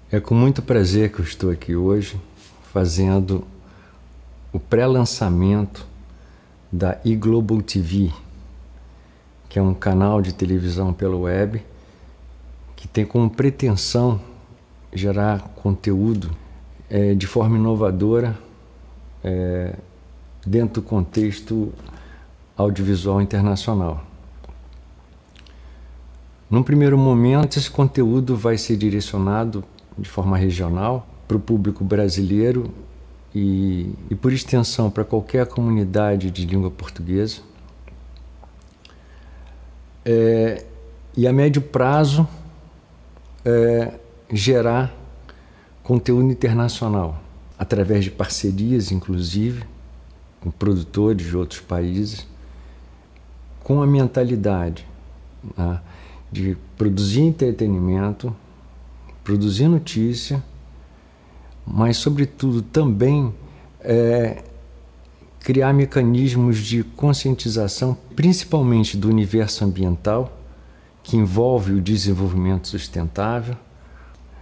É com muito prazer que eu estou aqui hoje fazendo o pré-lançamento da iGlobal TV, que é um canal de televisão pela web que tem como pretensão gerar conteúdo de forma inovadora dentro do contexto audiovisual internacional. Num primeiro momento, esse conteúdo vai ser direcionado de forma regional para o público brasileiro e por extensão para qualquer comunidade de língua portuguesa. E a médio prazo gerar conteúdo internacional através de parcerias, inclusive com produtores de outros países, com a mentalidade, né, de produzir entretenimento, produzir notícia, mas sobretudo também criar mecanismos de conscientização, principalmente do universo ambiental, que envolve o desenvolvimento sustentável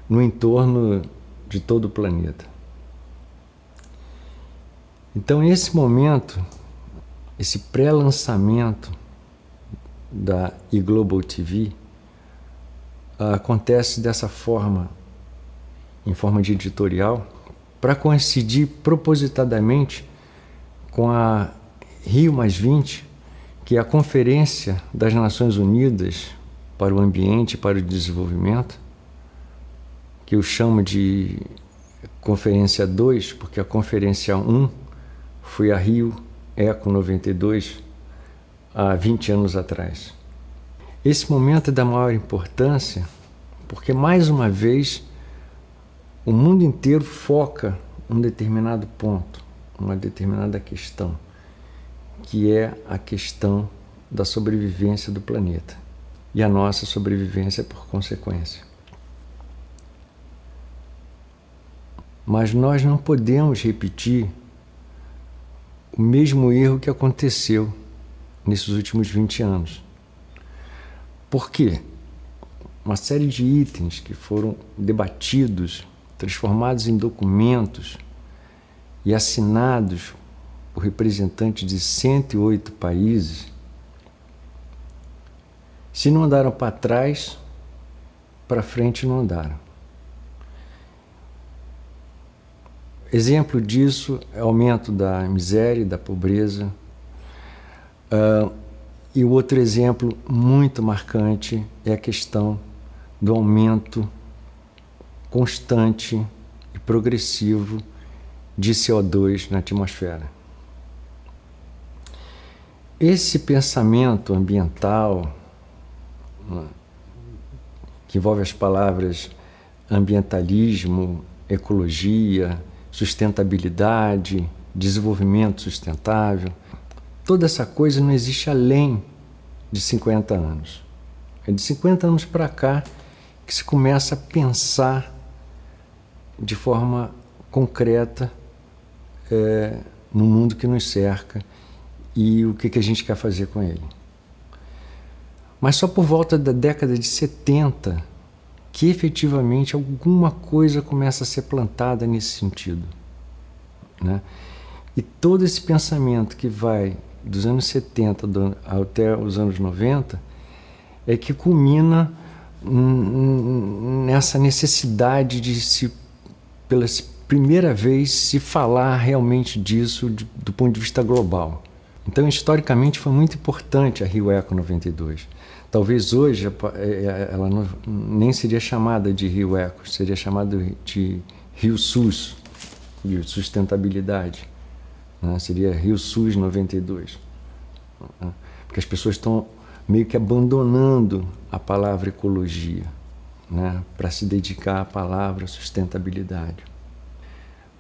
no entorno de todo o planeta. Então, nesse momento, esse pré-lançamento da iGlobal TV acontece dessa forma, em forma de editorial, para coincidir propositadamente com a Rio+20, que é a Conferência das Nações Unidas para o Ambiente e para o Desenvolvimento, que eu chamo de Conferência 2, porque a Conferência 1 foi a Rio Eco 92, há 20 anos atrás. Esse momento é da maior importância porque, mais uma vez, o mundo inteiro foca um determinado ponto, uma determinada questão, que é a questão da sobrevivência do planeta e a nossa sobrevivência por consequência. Mas nós não podemos repetir o mesmo erro que aconteceu nesses últimos 20 anos. Por quê? Uma série de itens que foram debatidos, transformados em documentos e assinados por representantes de 108 países, se não andaram para trás, para frente não andaram. Exemplo disso é o aumento da miséria e da pobreza. E o outro exemplo muito marcante é a questão do aumento constante e progressivo de CO2 na atmosfera. Esse pensamento ambiental, que envolve as palavras ambientalismo, ecologia, sustentabilidade, desenvolvimento sustentável, toda essa coisa não existe além de 50 anos. É de 50 anos para cá que se começa a pensar de forma concreta no mundo que nos cerca e o que a gente quer fazer com ele. Mas só por volta da década de 70 que efetivamente alguma coisa começa a ser plantada nesse sentido, né? E todo esse pensamento que vai dos anos 70 até os anos 90 é que culmina nessa necessidade de pela primeira vez, se falar realmente disso do ponto de vista global. Então, historicamente, foi muito importante a Rio Eco 92. Talvez hoje ela nem seria chamada de Rio Eco, seria chamada de Rio SUS, de sustentabilidade, né? Seria Rio SUS 92. Porque as pessoas estão meio que abandonando a palavra ecologia, né, para se dedicar à palavra sustentabilidade.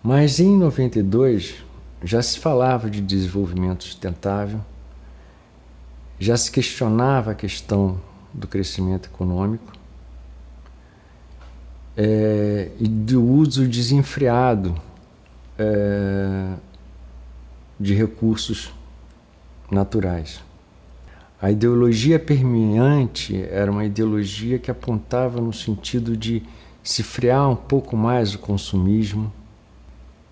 Mas em 92 já se falava de desenvolvimento sustentável, já se questionava a questão do crescimento econômico e do uso desenfreado de recursos naturais. A ideologia permeante era uma ideologia que apontava no sentido de se frear um pouco mais o consumismo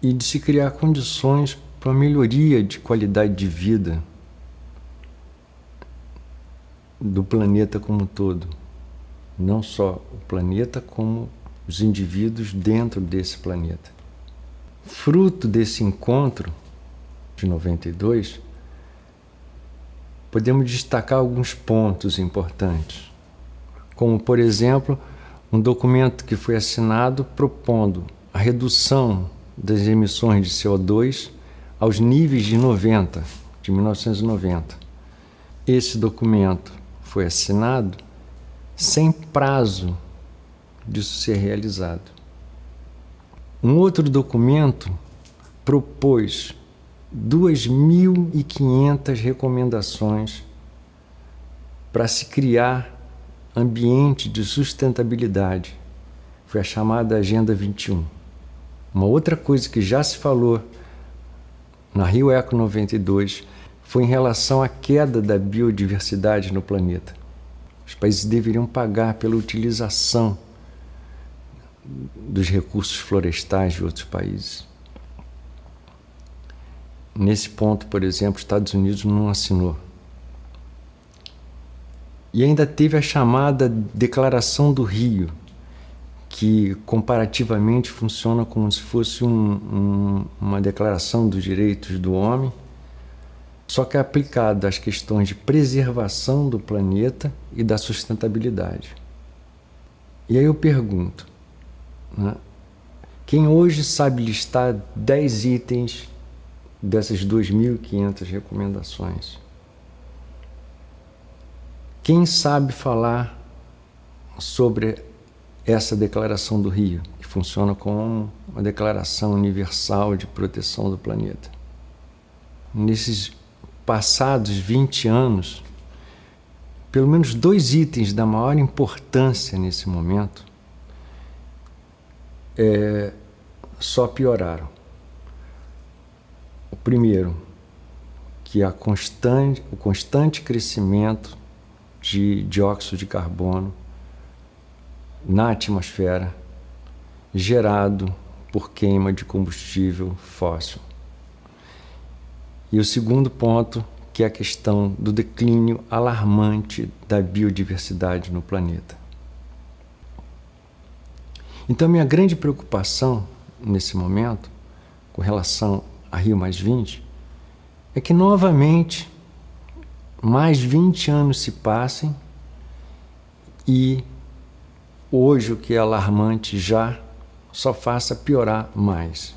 e de se criar condições para uma melhoria de qualidade de vida do planeta como um todo. Não só o planeta, como os indivíduos dentro desse planeta. Fruto desse encontro de 92, podemos destacar alguns pontos importantes, como, por exemplo, um documento que foi assinado propondo a redução das emissões de CO2 aos níveis de 1990. Esse documento foi assinado sem prazo disso ser realizado. Um outro documento propôs 2.500 recomendações para se criar ambiente de sustentabilidade. Foi a chamada Agenda 21. Uma outra coisa que já se falou na Rio Eco 92 foi em relação à queda da biodiversidade no planeta. Os países deveriam pagar pela utilização dos recursos florestais de outros países. Nesse ponto, por exemplo, os Estados Unidos não assinou. E ainda teve a chamada Declaração do Rio, que comparativamente funciona como se fosse uma declaração dos direitos do homem, só que é aplicada às questões de preservação do planeta e da sustentabilidade. E aí eu pergunto, né, quem hoje sabe listar 10 itens dessas 2.500 recomendações? Quem sabe falar sobre essa Declaração do Rio, que funciona como uma declaração universal de proteção do planeta? Nesses passados 20 anos, pelo menos 2 itens da maior importância nesse momento só pioraram. O primeiro, que é o constante crescimento de dióxido de carbono na atmosfera gerado por queima de combustível fóssil. E o segundo ponto, que é a questão do declínio alarmante da biodiversidade no planeta. Então, minha grande preocupação nesse momento, com relação a Rio+20, é que novamente mais 20 anos se passem e hoje o que é alarmante já só faça piorar mais.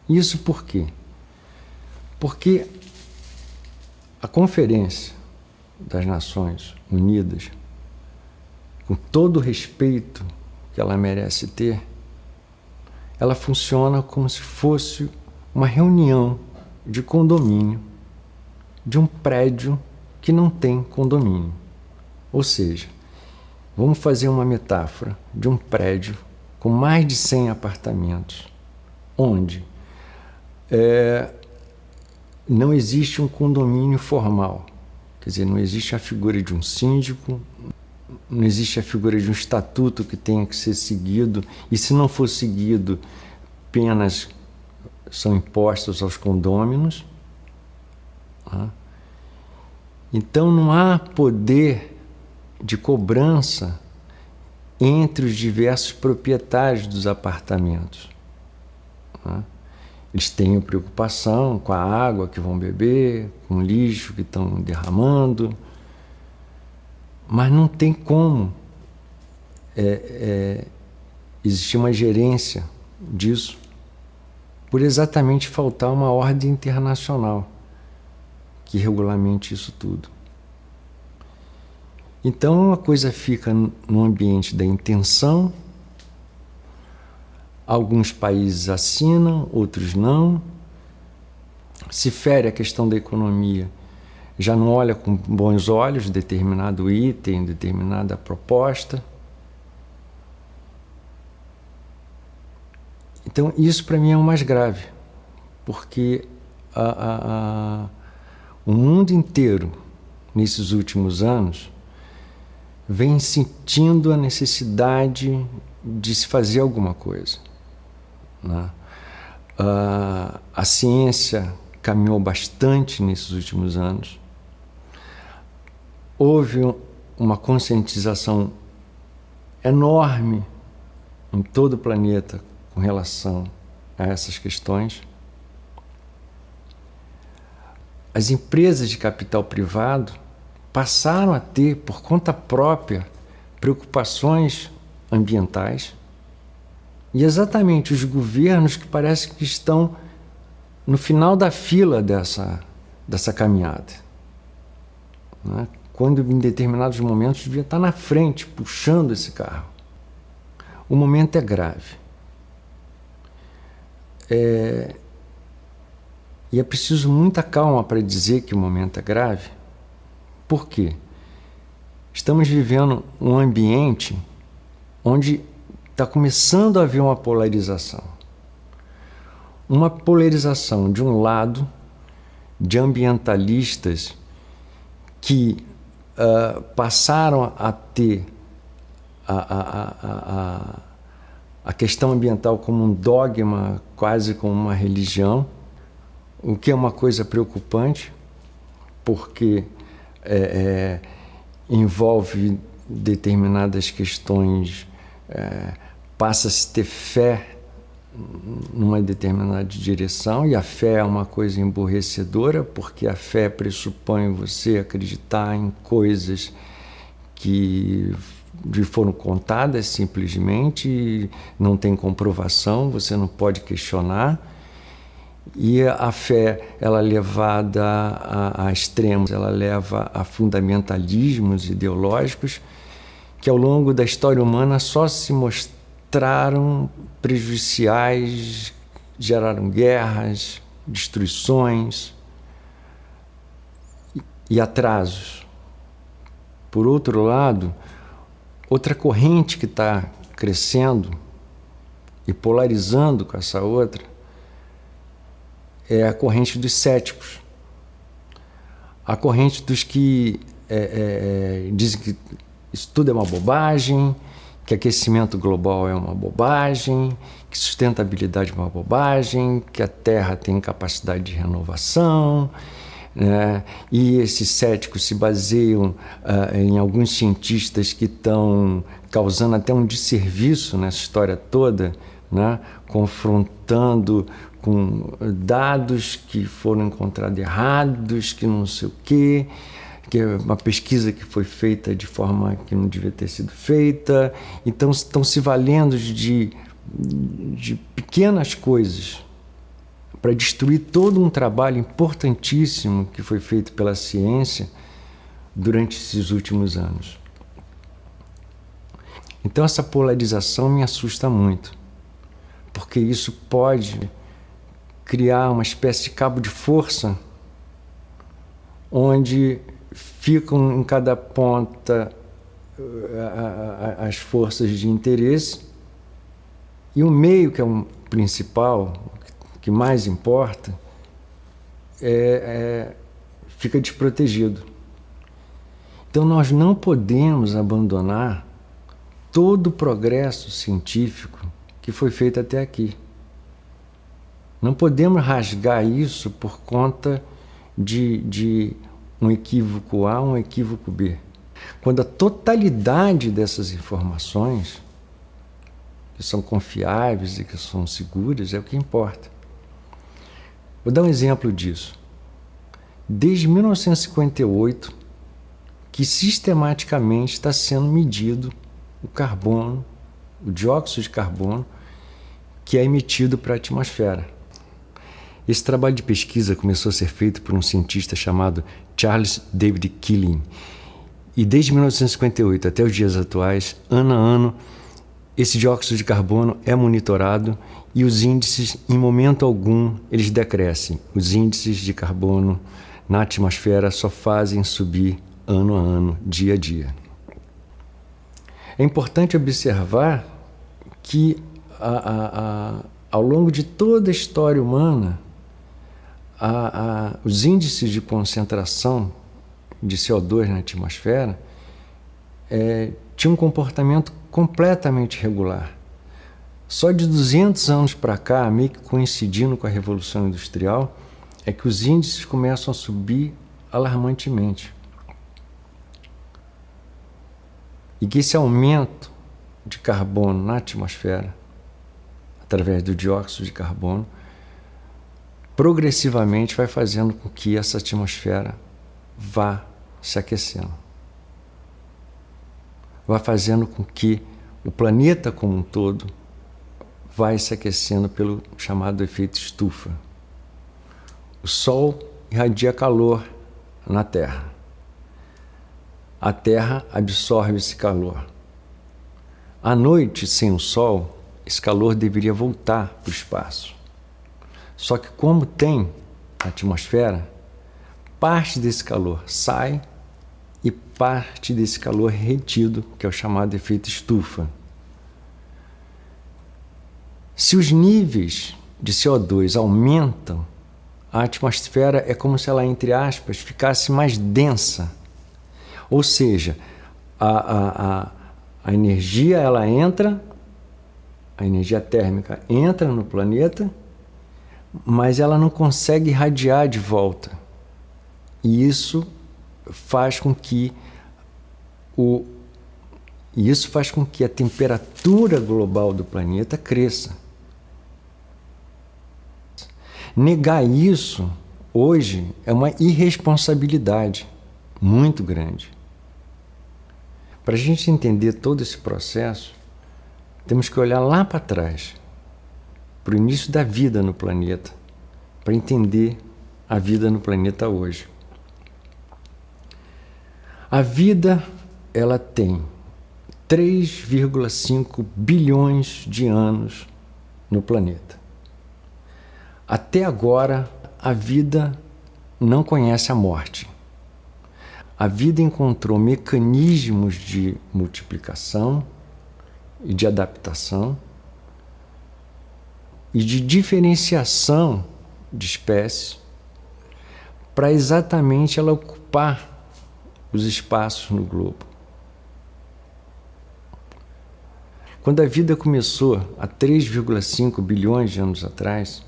Isso por quê? Porque a Conferência das Nações Unidas, com todo o respeito que ela merece ter, ela funciona como se fosse uma reunião de condomínio de um prédio que não tem condomínio. Ou seja, vamos fazer uma metáfora de um prédio com mais de 100 apartamentos, onde não existe um condomínio formal. Quer dizer, não existe a figura de um síndico, não existe a figura de um estatuto que tenha que ser seguido, e se não for seguido, penas são impostas aos condôminos. Então não há poder de cobrança entre os diversos proprietários dos apartamentos. Eles têm preocupação com a água que vão beber, com o lixo que estão derramando, mas não tem como existir uma gerência disso, por exatamente faltar uma ordem internacional que regulamente isso tudo. Então a coisa fica no ambiente da intenção. Alguns países assinam, outros não. Se fere a questão da economia, já não olha com bons olhos determinado item, determinada proposta. Então isso para mim é o mais grave, porque o mundo inteiro, nesses últimos anos, vem sentindo a necessidade de se fazer alguma coisa, né? A ciência caminhou bastante nesses últimos anos. Houve uma conscientização enorme em todo o planeta com relação a essas questões. As empresas de capital privado passaram a ter, por conta própria, preocupações ambientais, e exatamente os governos que parece que estão no final da fila dessa caminhada, né? Quando em determinados momentos devia estar na frente, puxando esse carro. O momento é grave. E é preciso muita calma para dizer que o momento é grave. Por quê? Estamos vivendo um ambiente onde está começando a haver uma polarização. Uma polarização, de um lado, de ambientalistas que passaram a ter a questão ambiental como um dogma, quase como uma religião, o que é uma coisa preocupante, porque envolve determinadas questões, passa-se a ter fé numa determinada direção, e a fé é uma coisa emburrecedora, porque a fé pressupõe você acreditar em coisas que lhe foram contadas simplesmente, não tem comprovação, você não pode questionar. E a fé, ela é levada a extremos, ela leva a fundamentalismos ideológicos que ao longo da história humana só se mostraram prejudiciais, geraram guerras, destruições e atrasos. Por outro lado, outra corrente que está crescendo e polarizando com essa outra é a corrente dos céticos. A corrente dos que dizem que isso tudo é uma bobagem, que aquecimento global é uma bobagem, que sustentabilidade é uma bobagem, que a Terra tem capacidade de renovação, né? E esses céticos se baseiam em alguns cientistas que estão causando até um desserviço nessa história toda, né? Confrontando com dados que foram encontrados errados, que não sei o quê, que é uma pesquisa que foi feita de forma que não devia ter sido feita. Então estão se valendo de pequenas coisas para destruir todo um trabalho importantíssimo que foi feito pela ciência durante esses últimos anos. Então essa polarização me assusta muito, porque isso pode criar uma espécie de cabo de força onde ficam em cada ponta as forças de interesse, e o meio, que é o principal, que mais importa, fica desprotegido. Então nós não podemos abandonar todo o progresso científico que foi feito até aqui. Não podemos rasgar isso por conta de um equívoco A, um equívoco B. Quando a totalidade dessas informações, que são confiáveis e que são seguras, é o que importa. Vou dar um exemplo disso. Desde 1958, que sistematicamente está sendo medido o carbono, o dióxido de carbono, que é emitido para a atmosfera. Esse trabalho de pesquisa começou a ser feito por um cientista chamado Charles David Keeling. E desde 1958 até os dias atuais, ano a ano, esse dióxido de carbono é monitorado e os índices, em momento algum, eles decrescem. Os índices de carbono na atmosfera só fazem subir ano a ano, dia a dia. É importante observar que ao longo de toda a história humana, os índices de concentração de CO2 na atmosfera tinha um comportamento completamente regular. Só de 200 anos para cá, meio que coincidindo com a Revolução Industrial, é que os índices começam a subir alarmantemente. E que esse aumento de carbono na atmosfera, através do dióxido de carbono, progressivamente vai fazendo com que essa atmosfera vá se aquecendo. Vai fazendo com que o planeta como um todo vai se aquecendo pelo chamado efeito estufa. O Sol irradia calor na Terra. A Terra absorve esse calor. À noite, sem o Sol, esse calor deveria voltar para o espaço. Só que como tem a atmosfera, parte desse calor sai e parte desse calor é retido, que é o chamado efeito estufa. Se os níveis de CO2 aumentam, a atmosfera é como se ela, entre aspas, ficasse mais densa. Ou seja, a energia ela entra, a energia térmica entra no planeta, mas ela não consegue irradiar de volta. E isso faz com que a temperatura global do planeta cresça. Negar isso hoje é uma irresponsabilidade muito grande. Para a gente entender todo esse processo, temos que olhar lá para trás, para o início da vida no planeta, para entender a vida no planeta hoje. A vida, ela tem 3,5 bilhões de anos no planeta. Até agora, a vida não conhece a morte. A vida encontrou mecanismos de multiplicação e de adaptação e de diferenciação de espécies para exatamente ela ocupar os espaços no globo. Quando a vida começou há 3,5 bilhões de anos atrás,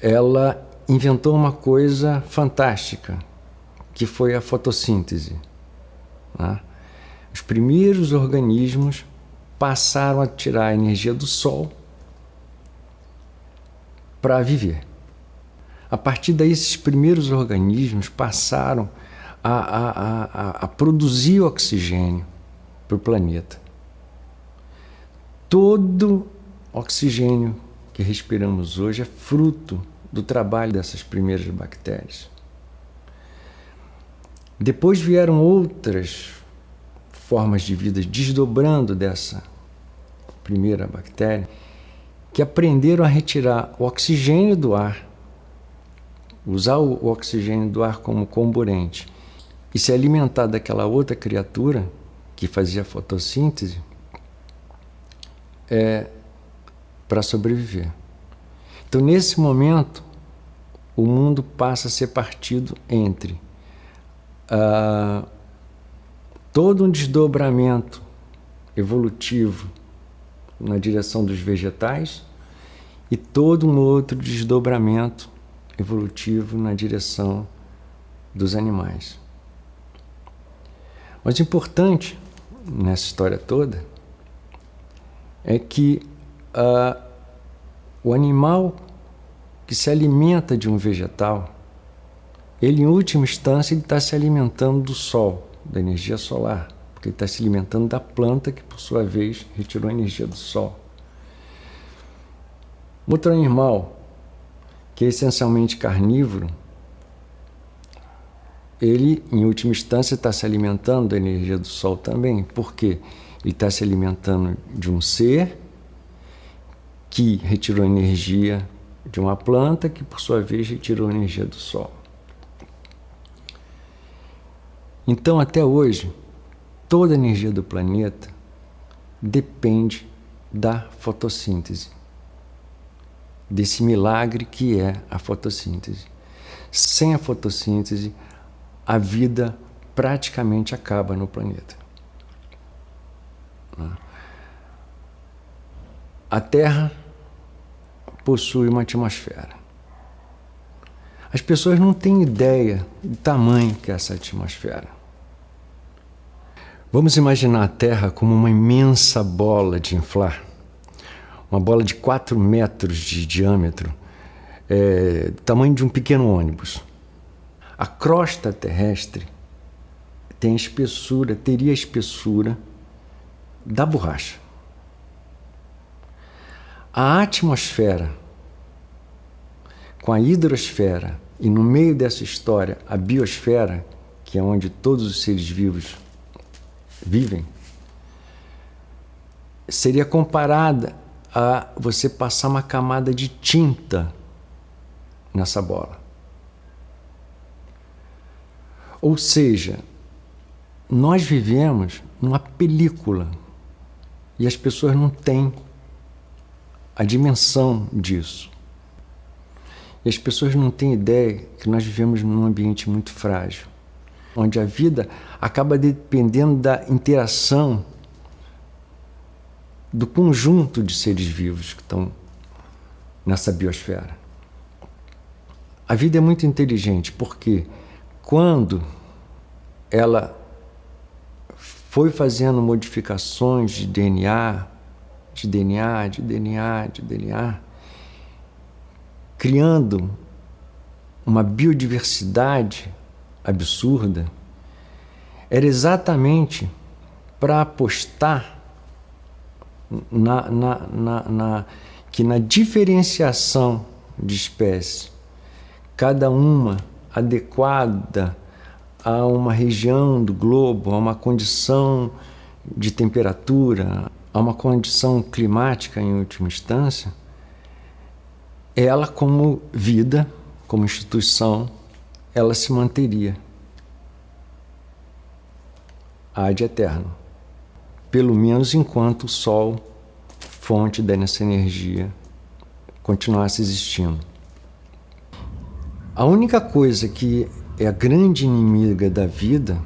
ela inventou uma coisa fantástica, que foi a fotossíntese. Né? Os primeiros organismos passaram a tirar a energia do Sol para viver. A partir daí, esses primeiros organismos passaram a produzir oxigênio para o planeta. Todo oxigênio que respiramos hoje é fruto do trabalho dessas primeiras bactérias. Depois vieram outras formas de vida desdobrando dessa primeira bactéria, que aprenderam a retirar o oxigênio do ar, usar o oxigênio do ar como comburente e se alimentar daquela outra criatura que fazia fotossíntese para sobreviver. Então, nesse momento, o mundo passa a ser partido entre todo um desdobramento evolutivo na direção dos vegetais e todo um outro desdobramento evolutivo na direção dos animais. Mas o importante nessa história toda é que o animal que se alimenta de um vegetal, ele, em última instância, ele está se alimentando do sol, da energia solar, porque ele está se alimentando da planta que, por sua vez, retirou a energia do sol. Outro animal, que é essencialmente carnívoro, ele, em última instância, está se alimentando da energia do sol também. Por quê? Ele está se alimentando de um ser que retirou energia de uma planta que, por sua vez, retirou energia do sol. Então, até hoje, toda a energia do planeta depende da fotossíntese, desse milagre que é a fotossíntese. Sem a fotossíntese, a vida praticamente acaba no planeta. A Terra possui uma atmosfera. As pessoas não têm ideia do tamanho que é essa atmosfera. Vamos imaginar a Terra como uma imensa bola de inflar, uma bola de 4 metros de diâmetro, tamanho de um pequeno ônibus. A crosta terrestre teria a espessura da borracha. A atmosfera, com a hidrosfera, e no meio dessa história, a biosfera, que é onde todos os seres vivos vivem, seria comparada a você passar uma camada de tinta nessa bola. Ou seja, nós vivemos numa película e as pessoas não têm a dimensão disso. E as pessoas não têm ideia que nós vivemos num ambiente muito frágil, onde a vida acaba dependendo da interação do conjunto de seres vivos que estão nessa biosfera. A vida é muito inteligente porque quando ela foi fazendo modificações de DNA, criando uma biodiversidade absurda, era exatamente para apostar que na diferenciação de espécies, cada uma adequada a uma região do globo, a uma condição de temperatura, a uma condição climática em última instância, ela como vida, como instituição, ela se manteria ad eterno, pelo menos enquanto o Sol, fonte dessa energia, continuasse existindo. A única coisa que é a grande inimiga da vida,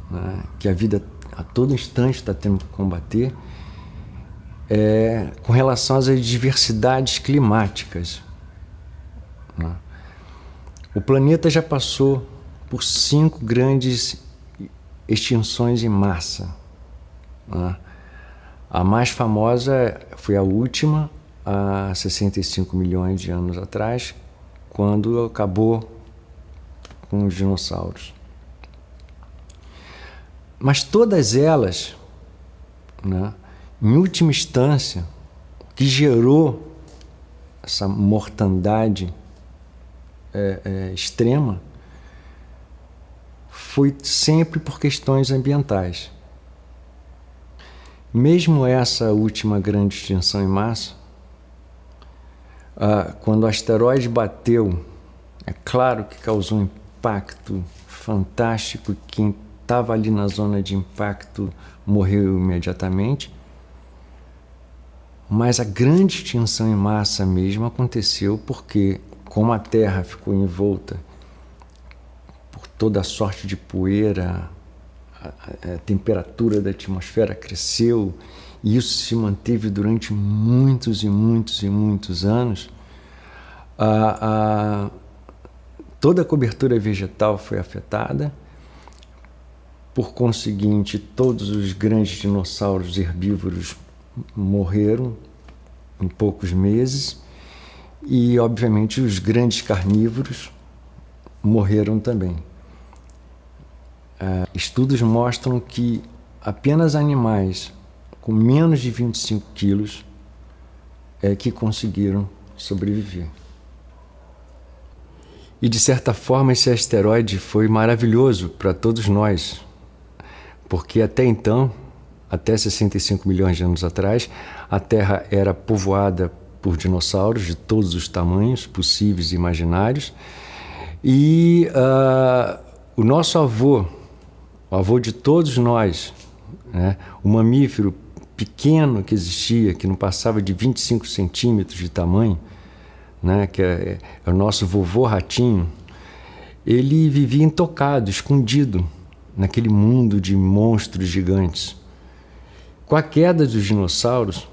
né, que a vida a todo instante está tendo que combater, com relação às adversidades climáticas. Né? O planeta já passou por 5 grandes extinções em massa. Né? A mais famosa foi a última, há 65 milhões de anos atrás, quando acabou com os dinossauros. Mas todas elas, né, em última instância, o que gerou essa mortandade extrema foi sempre por questões ambientais. Mesmo essa última grande extinção em massa, quando o asteroide bateu, é claro que causou um impacto fantástico. Quem estava ali na zona de impacto morreu imediatamente, mas a grande extinção em massa mesmo aconteceu porque, como a Terra ficou envolta por toda a sorte de poeira, a temperatura da atmosfera cresceu e isso se manteve durante muitos e muitos e muitos anos. Toda a cobertura vegetal foi afetada. Por conseguinte, todos os grandes dinossauros herbívoros morreram em poucos meses e, obviamente, os grandes carnívoros morreram também. Estudos mostram que apenas animais com menos de 25 quilos é que conseguiram sobreviver. E, de certa forma, esse asteroide foi maravilhoso para todos nós, porque até então, até 65 milhões de anos atrás, a Terra era povoada por dinossauros de todos os tamanhos possíveis e imaginários, e o nosso avô, o avô de todos nós, né, o mamífero pequeno que existia, que não passava de 25 centímetros de tamanho, né, que é o nosso vovô ratinho, ele vivia intocado, escondido naquele mundo de monstros gigantes. Com a queda dos dinossauros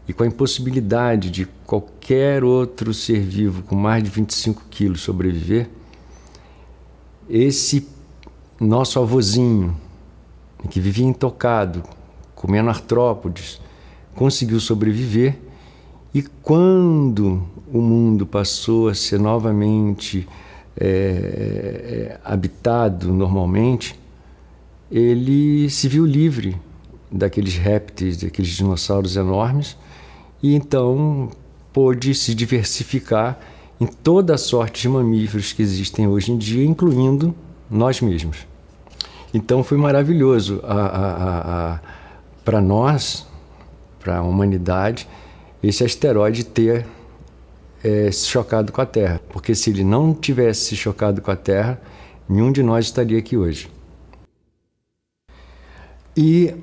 e com a impossibilidade de qualquer outro ser vivo com mais de 25 quilos sobreviver, esse nosso avôzinho, que vivia intocado, comendo artrópodes, conseguiu sobreviver. E quando o mundo passou a ser novamente habitado normalmente, ele se viu livre daqueles répteis, daqueles dinossauros enormes, e então pôde se diversificar em toda a sorte de mamíferos que existem hoje em dia, incluindo nós mesmos. Então foi maravilhoso para nós, para a humanidade, esse asteroide ter se chocado com a Terra, porque se ele não tivesse se chocado com a Terra, nenhum de nós estaria aqui hoje. E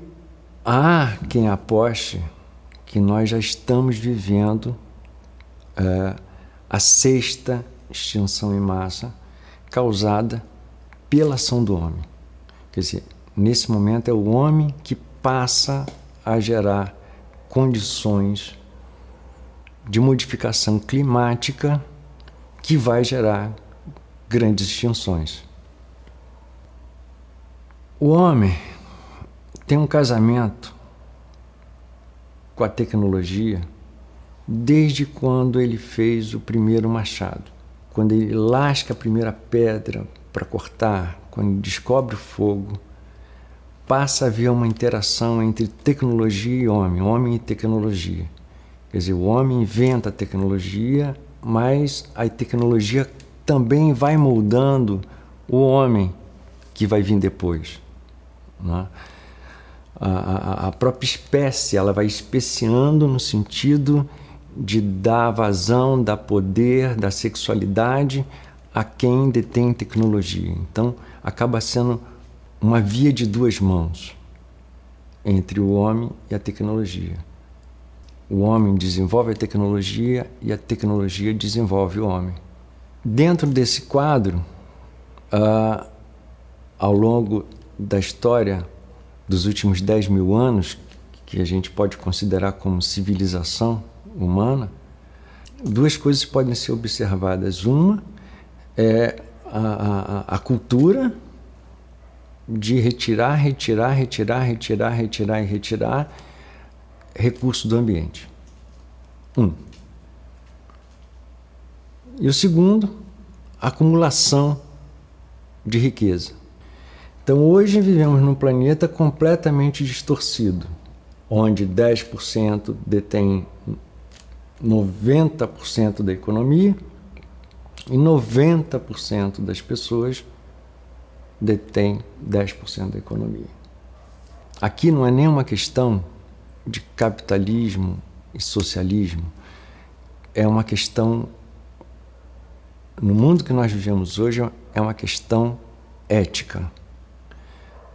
há quem aposte que nós já estamos vivendo a 6ª extinção em massa causada pela ação do homem. Quer dizer, nesse momento é o homem que passa a gerar condições de modificação climática que vai gerar grandes extinções. O homem tem um casamento com a tecnologia desde quando ele fez o primeiro machado, quando ele lasca a primeira pedra para cortar, quando ele descobre o fogo, passa a haver uma interação entre tecnologia e homem e tecnologia. Quer dizer, o homem inventa a tecnologia, mas a tecnologia também vai moldando o homem que vai vir depois, né? A própria espécie, ela vai especiando no sentido de dar vazão, dar poder, dar sexualidade a quem detém tecnologia. Então, acaba sendo uma via de duas mãos entre o homem e a tecnologia. O homem desenvolve a tecnologia e a tecnologia desenvolve o homem. Dentro desse quadro, ao longo da história dos últimos 10 mil anos, que a gente pode considerar como civilização humana, duas coisas podem ser observadas. Uma é a cultura de retirar recursos do ambiente. E o segundo, a acumulação de riqueza. Então hoje vivemos num planeta completamente distorcido, onde 10% detém 90% da economia e 90% das pessoas detém 10% da economia. Aqui não é nenhuma questão de capitalismo e socialismo, é uma questão, no mundo que nós vivemos hoje, é uma questão ética.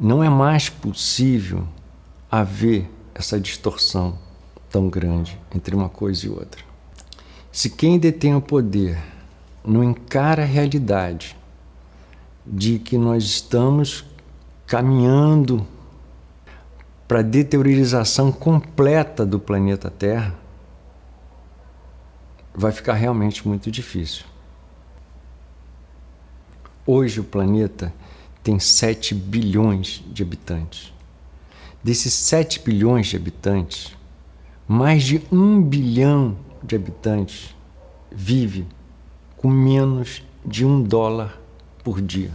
Não é mais possível haver essa distorção tão grande entre uma coisa e outra. Se quem detém o poder não encara a realidade de que nós estamos caminhando para a deteriorização completa do planeta Terra, vai ficar realmente muito difícil. Hoje o planeta tem 7 bilhões de habitantes. Desses 7 bilhões de habitantes, mais de 1 bilhão de habitantes vive com menos de $1 por dia.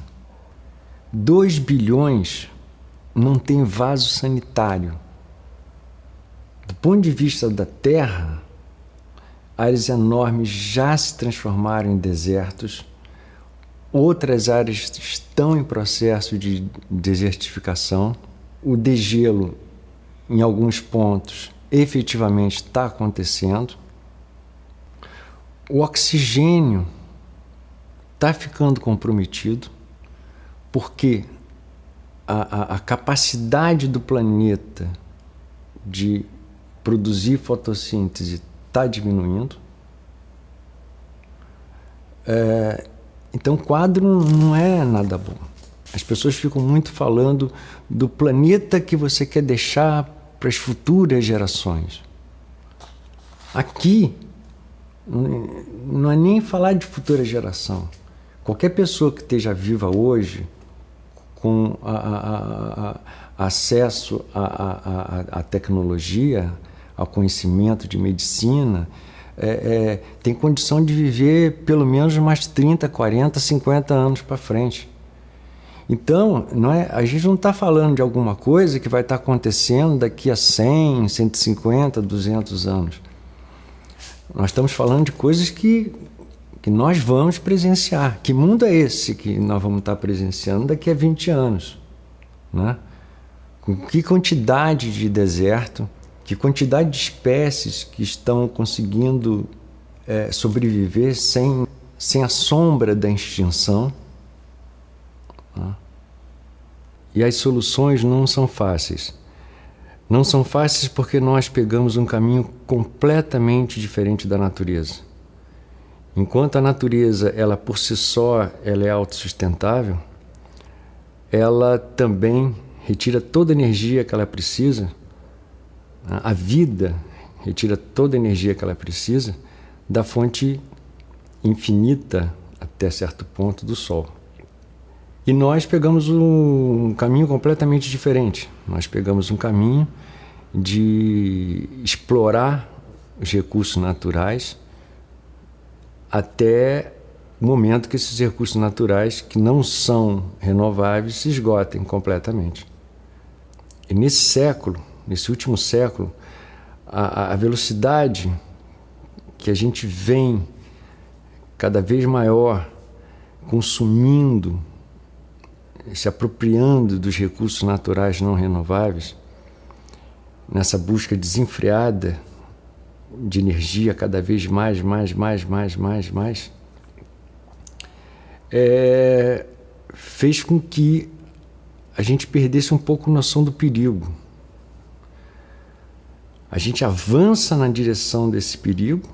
2 bilhões não tem vaso sanitário. Do ponto de vista da Terra, áreas enormes já se transformaram em desertos. Outras áreas estão em processo de desertificação. O degelo, em alguns pontos, efetivamente está acontecendo. O oxigênio está ficando comprometido, porque a capacidade do planeta de produzir fotossíntese está diminuindo. Então o quadro não é nada bom. As pessoas ficam muito falando do planeta que você quer deixar para as futuras gerações. Aqui não é nem falar de futura geração. Qualquer pessoa que esteja viva hoje, com acesso à tecnologia, ao conhecimento de medicina, tem condição de viver pelo menos mais 30, 40, 50 anos para frente. Então, a gente não está falando de alguma coisa que vai estar acontecendo daqui a 100, 150, 200 anos. Nós estamos falando de coisas que nós vamos presenciar. Que mundo é esse que nós vamos estar presenciando daqui a 20 anos? Né? Com que quantidade de deserto, que quantidade de espécies que estão conseguindo sobreviver sem a sombra da extinção? Né? E as soluções não são fáceis. Não são fáceis porque nós pegamos um caminho completamente diferente da natureza. Enquanto a natureza, ela por si só, ela é autossustentável, ela também retira toda a energia que ela precisa, a vida retira toda a energia que ela precisa da fonte infinita, até certo ponto, do Sol. E nós pegamos um caminho completamente diferente. Nós pegamos um caminho de explorar os recursos naturais até o momento que esses recursos naturais, que não são renováveis, se esgotem completamente. E nesse século, nesse último século, a velocidade que a gente vem cada vez maior consumindo, se apropriando dos recursos naturais não renováveis, nessa busca desenfreada de energia cada vez mais, fez com que a gente perdesse um pouco a noção do perigo. A gente avança na direção desse perigo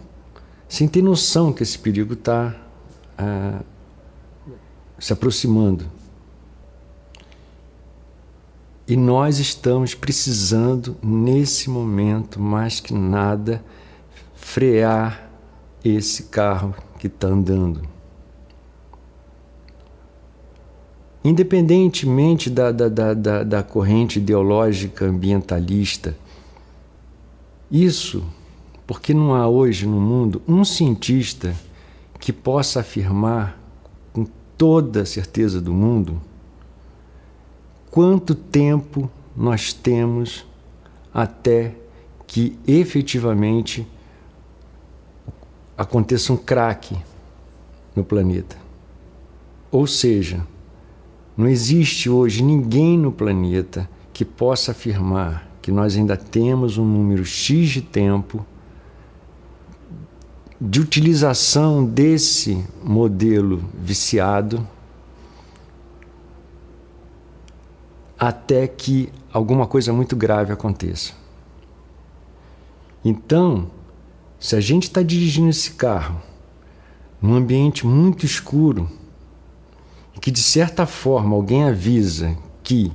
sem ter noção que esse perigo está se aproximando. E nós estamos precisando, nesse momento, mais que nada, frear esse carro que está andando. Independentemente da corrente ideológica ambientalista, isso porque não há hoje no mundo um cientista que possa afirmar com toda a certeza do mundo quanto tempo nós temos até que efetivamente aconteça um craque no planeta. Ou seja, não existe hoje ninguém no planeta que possa afirmar que nós ainda temos um número X de tempo de utilização desse modelo viciado até que alguma coisa muito grave aconteça. Então, se a gente está dirigindo esse carro num ambiente muito escuro e que de certa forma alguém avisa que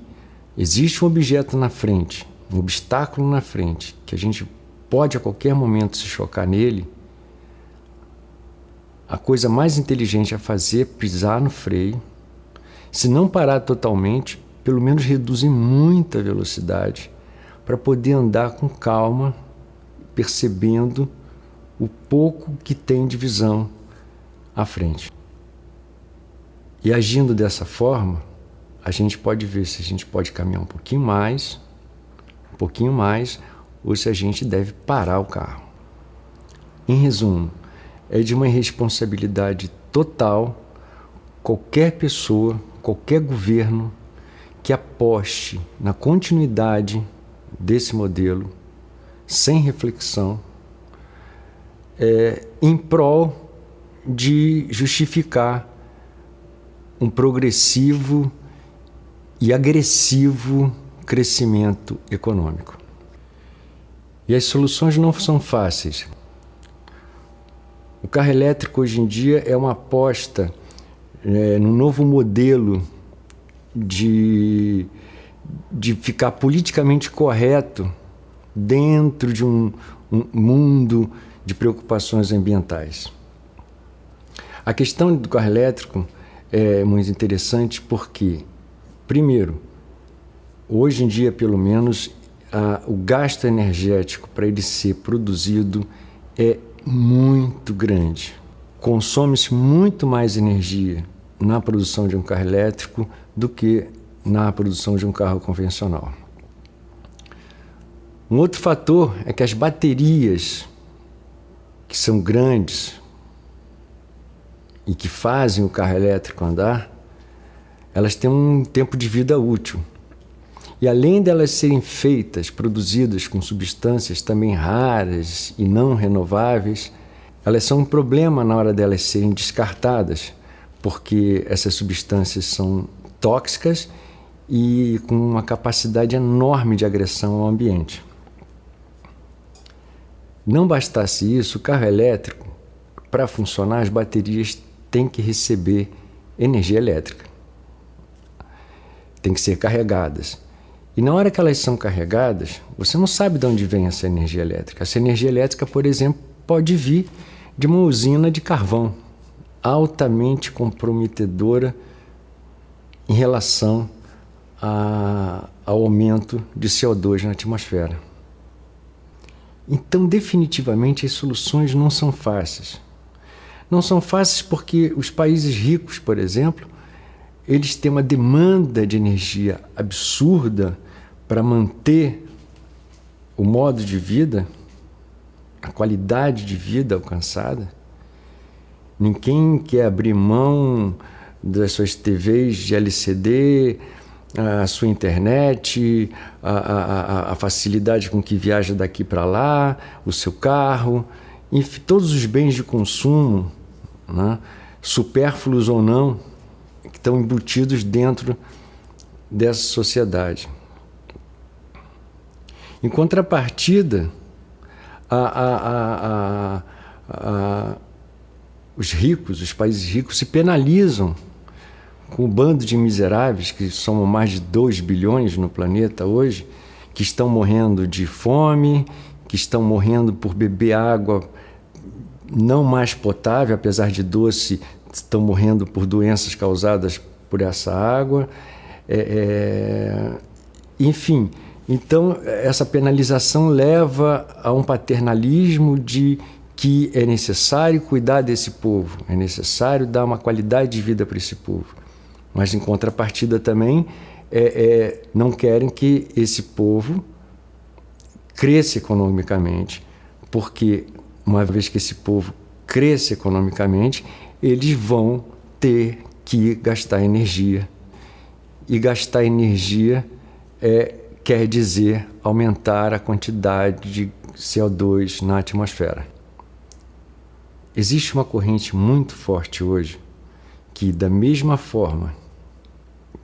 existe um objeto na frente, um obstáculo na frente, que a gente pode a qualquer momento se chocar nele, a coisa mais inteligente a fazer é pisar no freio, se não parar totalmente, pelo menos reduzir muita velocidade para poder andar com calma, percebendo o pouco que tem de visão à frente. E agindo dessa forma, a gente pode ver se a gente pode caminhar um pouquinho mais, ou se a gente deve parar o carro. Em resumo, é de uma irresponsabilidade total qualquer pessoa, qualquer governo que aposte na continuidade desse modelo, sem reflexão, em prol de justificar um progressivo e agressivo crescimento econômico. E as soluções não são fáceis. O carro elétrico hoje em dia é uma aposta num novo modelo de ficar politicamente correto dentro de um mundo de preocupações ambientais. A questão do carro elétrico é muito interessante porque, primeiro, hoje em dia, pelo menos, o gasto energético para ele ser produzido é muito grande. Consome-se muito mais energia na produção de um carro elétrico do que na produção de um carro convencional. Um outro fator é que as baterias, que são grandes e que fazem o carro elétrico andar, elas têm um tempo de vida útil. E além delas serem feitas, produzidas com substâncias também raras e não renováveis, elas são um problema na hora delas serem descartadas, porque essas substâncias são tóxicas e com uma capacidade enorme de agressão ao ambiente. Não bastasse isso, o carro elétrico, para funcionar, as baterias têm que receber energia elétrica. Têm que ser carregadas. E na hora que elas são carregadas, você não sabe de onde vem essa energia elétrica. Essa energia elétrica, por exemplo, pode vir de uma usina de carvão, altamente comprometedora em relação ao aumento de CO2 na atmosfera. Então, definitivamente, as soluções não são fáceis. Não são fáceis porque os países ricos, por exemplo, eles têm uma demanda de energia absurda para manter o modo de vida, a qualidade de vida alcançada. Ninguém quer abrir mão das suas TVs de LCD, a sua internet, a facilidade com que viaja daqui para lá, o seu carro, enfim, todos os bens de consumo, né, supérfluos ou não, que estão embutidos dentro dessa sociedade. Em contrapartida, os ricos, os países ricos, se penalizam com o bando de miseráveis, que somam mais de 2 bilhões no planeta hoje, que estão morrendo de fome, que estão morrendo por beber água não mais potável, apesar de doce, estão morrendo por doenças causadas por essa água. Enfim, então essa penalização leva a um paternalismo de que é necessário cuidar desse povo, é necessário dar uma qualidade de vida para esse povo. Mas, em contrapartida, também não querem que esse povo cresça economicamente, porque, uma vez que esse povo cresça economicamente, eles vão ter que gastar energia. E gastar energia quer dizer aumentar a quantidade de CO2 na atmosfera. Existe uma corrente muito forte hoje que, da mesma forma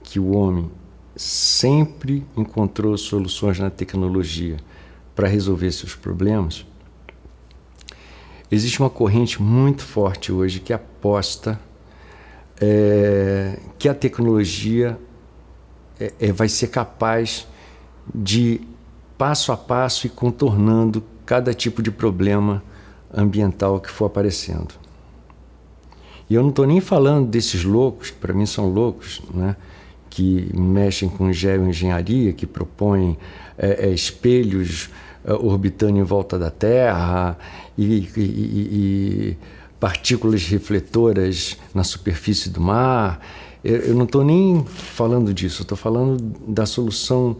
que o homem sempre encontrou soluções na tecnologia para resolver seus problemas, existe uma corrente muito forte hoje que aposta que a tecnologia vai ser capaz de, passo a passo, ir contornando cada tipo de problema ambiental que for aparecendo. E eu não estou nem falando desses loucos, que para mim são loucos, né? Que mexem com geoengenharia, que propõem espelhos orbitando em volta da Terra e partículas refletoras na superfície do mar. Eu não estou nem falando disso, eu estou falando da solução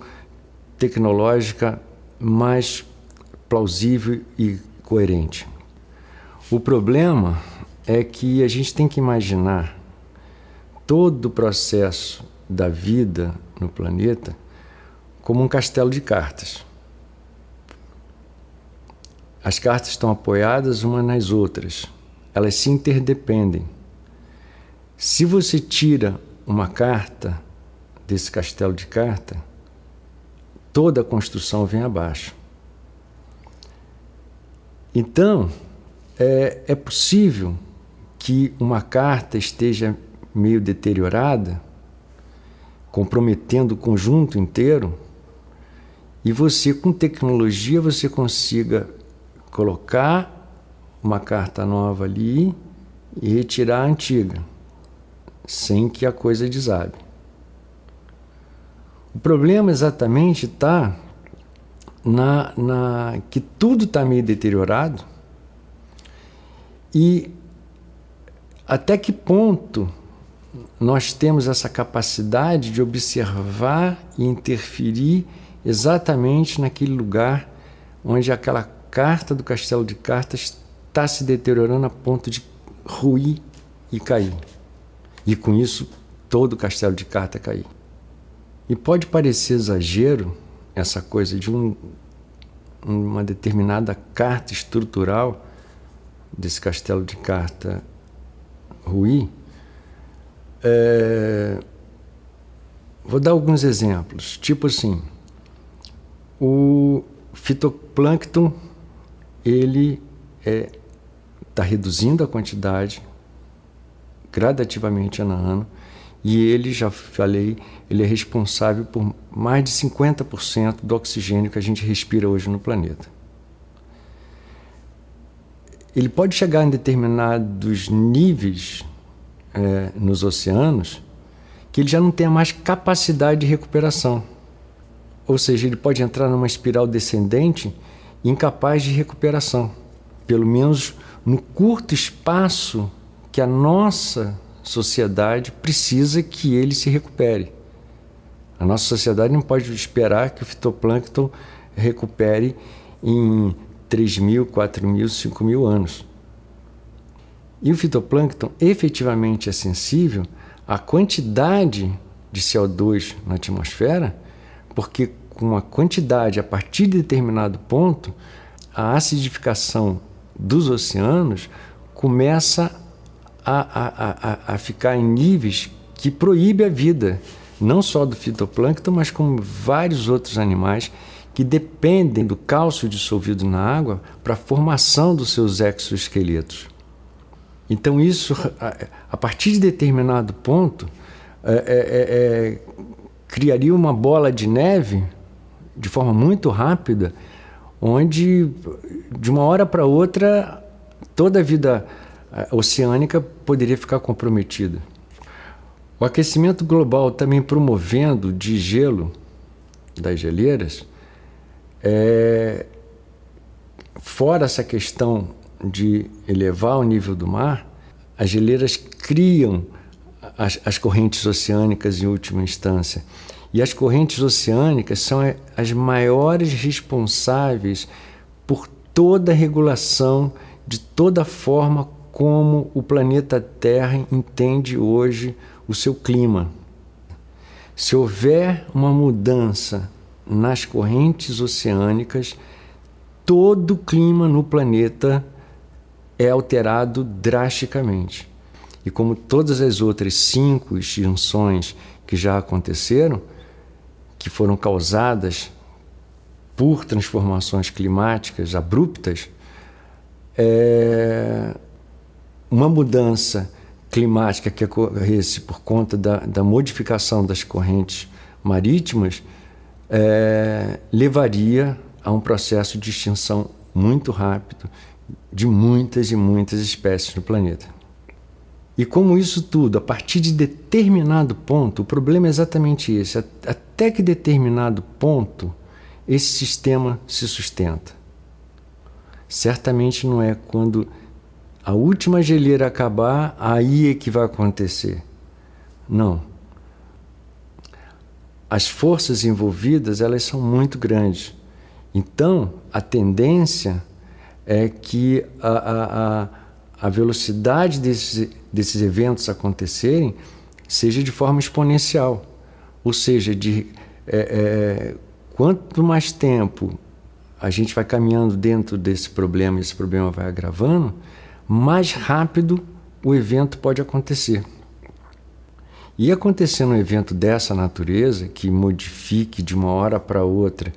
tecnológica mais plausível e coerente. O problema é que a gente tem que imaginar todo o processo da vida no planeta como um castelo de cartas. As cartas estão apoiadas umas nas outras, elas se interdependem. Se você tira uma carta desse castelo de carta, toda a construção vem abaixo. Então, é possível que uma carta esteja meio deteriorada, comprometendo o conjunto inteiro, e você, com tecnologia, você consiga colocar uma carta nova ali e retirar a antiga, sem que a coisa desabe. O problema exatamente está que tudo está meio deteriorado, e até que ponto nós temos essa capacidade de observar e interferir exatamente naquele lugar onde aquela carta do castelo de cartas está se deteriorando a ponto de ruir e cair. E com isso, todo o castelo de cartas cair. E pode parecer exagero essa coisa de uma determinada carta estrutural desse castelo de carta ruir. Vou dar alguns exemplos. Tipo assim, o fitoplâncton, ele está reduzindo a quantidade gradativamente ano a ano, e ele, já falei, ele é responsável por mais de 50% do oxigênio que a gente respira hoje no planeta. Ele pode chegar em determinados níveis nos oceanos que ele já não tenha mais capacidade de recuperação. Ou seja, ele pode entrar numa espiral descendente incapaz de recuperação, pelo menos no curto espaço que a nossa sociedade precisa que ele se recupere. A nossa sociedade não pode esperar que o fitoplâncton recupere em 3.000, 4.000, 5.000 anos. E o fitoplâncton efetivamente é sensível à quantidade de CO2 na atmosfera, porque com a quantidade, a partir de determinado ponto, a acidificação dos oceanos começa a ficar em níveis que proíbe a vida, não só do fitoplâncton, mas como vários outros animais que dependem do cálcio dissolvido na água para a formação dos seus exoesqueletos. Então isso, a partir de determinado ponto, criaria uma bola de neve de forma muito rápida, onde de uma hora para outra toda a vida oceânica poderia ficar comprometida. O aquecimento global também promovendo de gelo das geleiras, fora essa questão de elevar o nível do mar, as geleiras criam as correntes oceânicas em última instância. E as correntes oceânicas são as maiores responsáveis por toda a regulação de toda a forma como o planeta Terra entende hoje o seu clima. Se houver uma mudança nas correntes oceânicas, todo o clima no planeta é alterado drasticamente. E como todas as outras 5 extinções que já aconteceram, que foram causadas por transformações climáticas abruptas, uma mudança climática que ocorresse por conta da modificação das correntes marítimas levaria a um processo de extinção muito rápido de muitas e muitas espécies no planeta. E como isso tudo, a partir de determinado ponto, o problema é exatamente esse, até que determinado ponto esse sistema se sustenta. Certamente não é quando a última geleira acabar, aí é que vai acontecer. Não. As forças envolvidas, elas são muito grandes. Então, a tendência é que a velocidade desses eventos acontecerem seja de forma exponencial. Ou seja, quanto mais tempo a gente vai caminhando dentro desse problema, esse problema vai agravando, mais rápido o evento pode acontecer. E acontecendo um evento dessa natureza, que modifique de uma hora para outra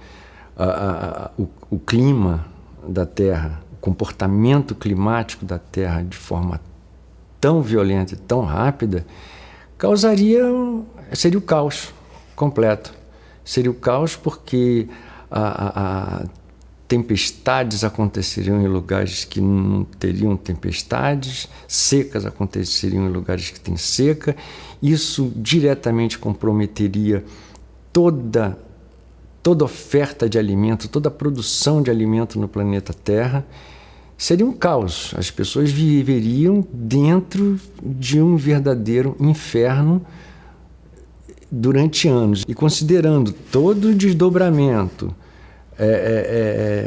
o clima da Terra, o comportamento climático da Terra de forma tão violenta e tão rápida, seria o caos completo. Seria o caos porque tempestades aconteceriam em lugares que não teriam tempestades, secas aconteceriam em lugares que têm seca. Isso diretamente comprometeria toda oferta de alimento, toda a produção de alimento no planeta Terra. Seria um caos. As pessoas viveriam dentro de um verdadeiro inferno durante anos. E considerando todo o desdobramento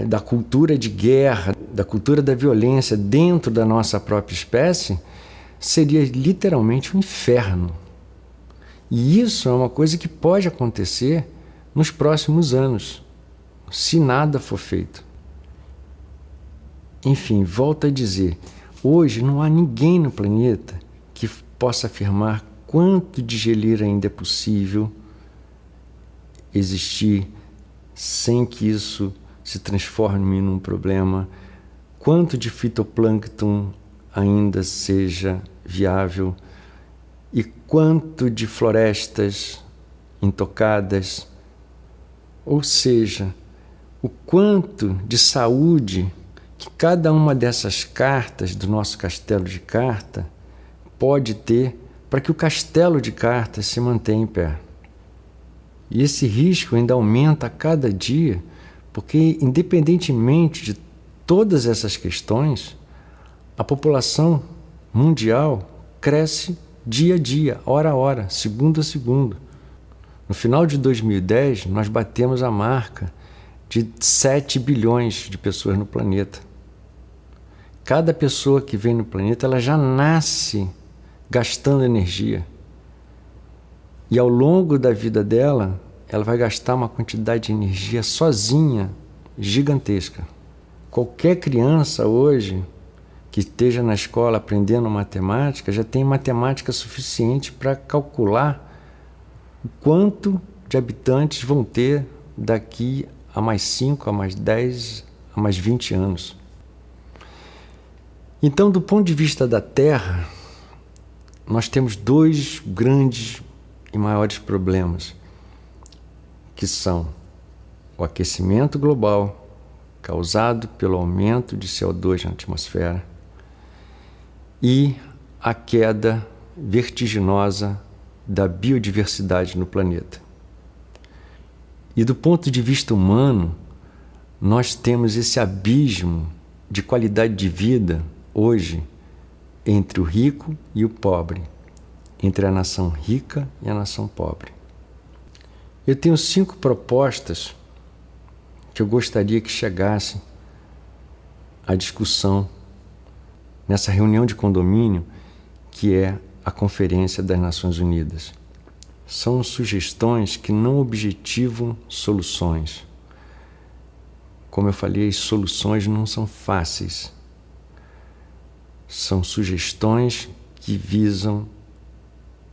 da cultura de guerra, da cultura da violência dentro da nossa própria espécie, seria literalmente um inferno. E isso é uma coisa que pode acontecer nos próximos anos, se nada for feito. Enfim, volto a dizer, hoje não há ninguém no planeta que possa afirmar quanto de geleira ainda é possível existir sem que isso se transforme num problema, quanto de fitoplâncton ainda seja viável e quanto de florestas intocadas, ou seja, o quanto de saúde que cada uma dessas cartas do nosso castelo de carta pode ter para que o castelo de cartas se mantenha em pé. E esse risco ainda aumenta a cada dia, porque independentemente de todas essas questões, a população mundial cresce dia a dia, hora a hora, segundo a segundo. No final de 2010, nós batemos a marca de 7 bilhões de pessoas no planeta. Cada pessoa que vem no planeta, ela já nasce gastando energia. E ao longo da vida dela, ela vai gastar uma quantidade de energia sozinha gigantesca. Qualquer criança hoje que esteja na escola aprendendo matemática já tem matemática suficiente para calcular o quanto de habitantes vão ter daqui a mais 5, a mais 10, a mais 20 anos. Então, do ponto de vista da Terra, nós temos dois grandes e maiores problemas, que são o aquecimento global, causado pelo aumento de CO2 na atmosfera, e a queda vertiginosa da biodiversidade no planeta. E do ponto de vista humano, nós temos esse abismo de qualidade de vida hoje entre o rico e o pobre, entre a nação rica e a nação pobre. Eu tenho 5 propostas que eu gostaria que chegassem à discussão nessa reunião de condomínio que é a Conferência das Nações Unidas. São sugestões que não objetivam soluções. Como eu falei, as soluções não são fáceis. São sugestões que visam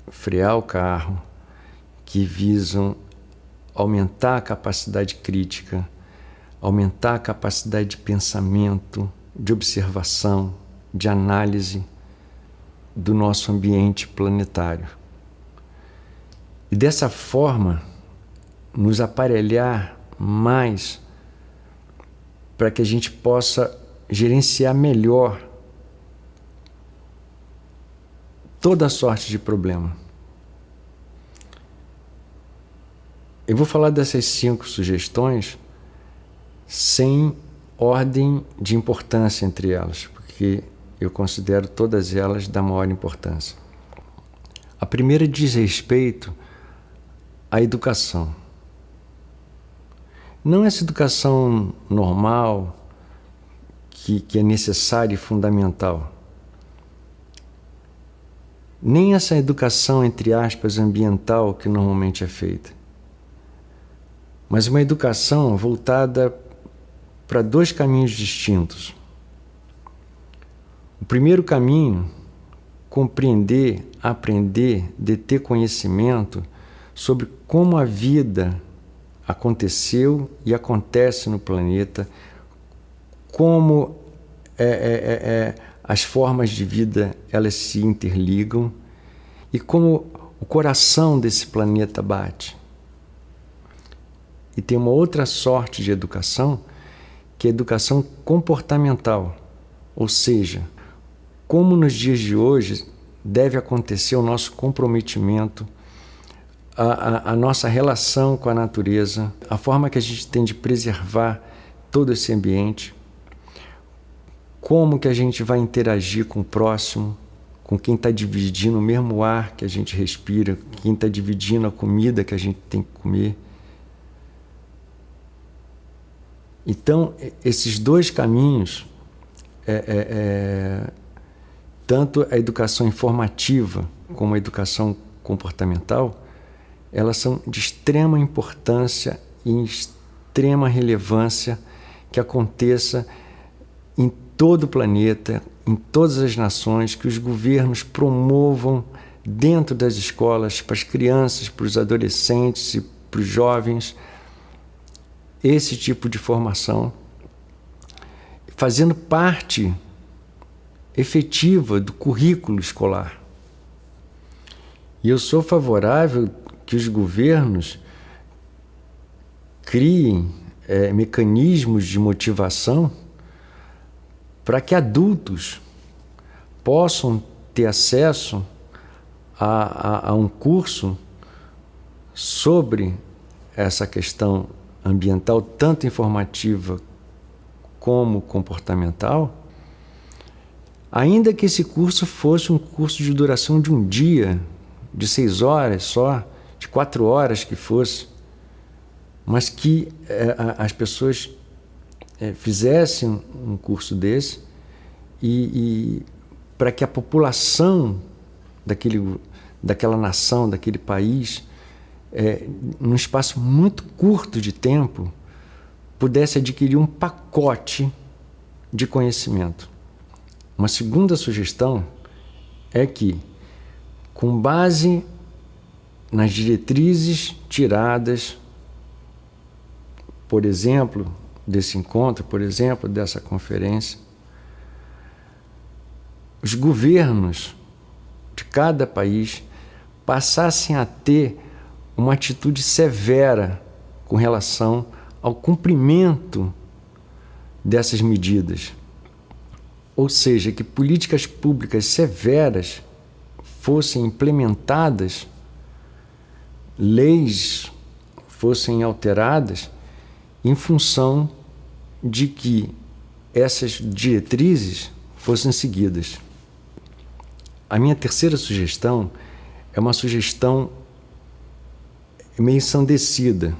frear o carro, que visam aumentar a capacidade crítica, aumentar a capacidade de pensamento, de observação, de análise do nosso ambiente planetário. E dessa forma, nos aparelhar mais para que a gente possa gerenciar melhor toda sorte de problema. Eu vou falar dessas 5 sugestões sem ordem de importância entre elas, porque eu considero todas elas da maior importância. A primeira diz respeito à educação. Não essa educação normal, que é necessária e fundamental. Nem essa educação, entre aspas, ambiental que normalmente é feita. Mas uma educação voltada para 2 caminhos distintos. O primeiro caminho, compreender, aprender, deter conhecimento sobre como a vida aconteceu e acontece no planeta, como as formas de vida elas se interligam e como o coração desse planeta bate. E tem uma outra sorte de educação, que é a educação comportamental. Ou seja, como nos dias de hoje deve acontecer o nosso comprometimento, a nossa relação com a natureza, a forma que a gente tem de preservar todo esse ambiente, como que a gente vai interagir com o próximo, com quem está dividindo o mesmo ar que a gente respira, quem está dividindo a comida que a gente tem que comer. Então, esses dois caminhos, tanto a educação informativa como a educação comportamental, elas são de extrema importância e extrema relevância que aconteça em todo o planeta, em todas as nações, que os governos promovam dentro das escolas, para as crianças, para os adolescentes e para os jovens, esse tipo de formação, fazendo parte efetiva do currículo escolar. E eu sou favorável que os governos criem mecanismos de motivação para que adultos possam ter acesso a um curso sobre essa questão ambiental, tanto informativa como comportamental, ainda que esse curso fosse um curso de duração de um dia, de 6 horas só, de 4 horas que fosse, mas que as pessoas fizessem um curso desse e para que a população daquela nação, daquele país, num espaço muito curto de tempo, pudesse adquirir um pacote de conhecimento. Uma segunda sugestão é que, com base nas diretrizes tiradas, por exemplo, desse encontro, por exemplo, dessa conferência, os governos de cada país passassem a ter uma atitude severa com relação ao cumprimento dessas medidas. Ou seja, que políticas públicas severas fossem implementadas, leis fossem alteradas em função de que essas diretrizes fossem seguidas. A minha terceira sugestão é uma sugestão meio ensandecida.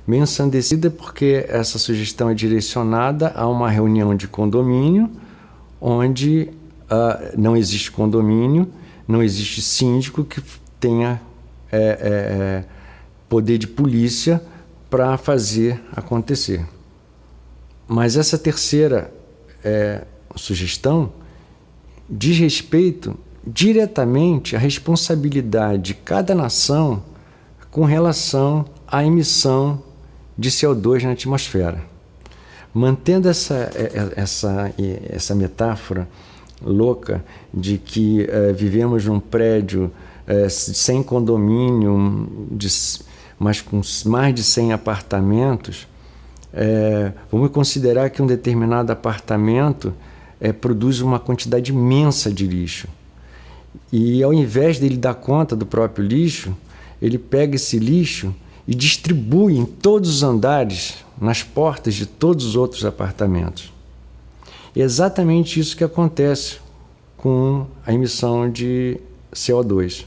Meio ensandecida porque essa sugestão é direcionada a uma reunião de condomínio onde não existe condomínio, não existe síndico que tenha poder de polícia para fazer acontecer. Mas essa terceira sugestão diz respeito diretamente à responsabilidade de cada nação com relação à emissão de CO2 na atmosfera. Mantendo essa metáfora louca de que vivemos num prédio sem condomínio, mas com mais de 100 apartamentos, vamos considerar que um determinado apartamento produz uma quantidade imensa de lixo. E ao invés dele dar conta do próprio lixo, ele pega esse lixo e distribui em todos os andares, nas portas de todos os outros apartamentos. É exatamente isso que acontece com a emissão de CO2.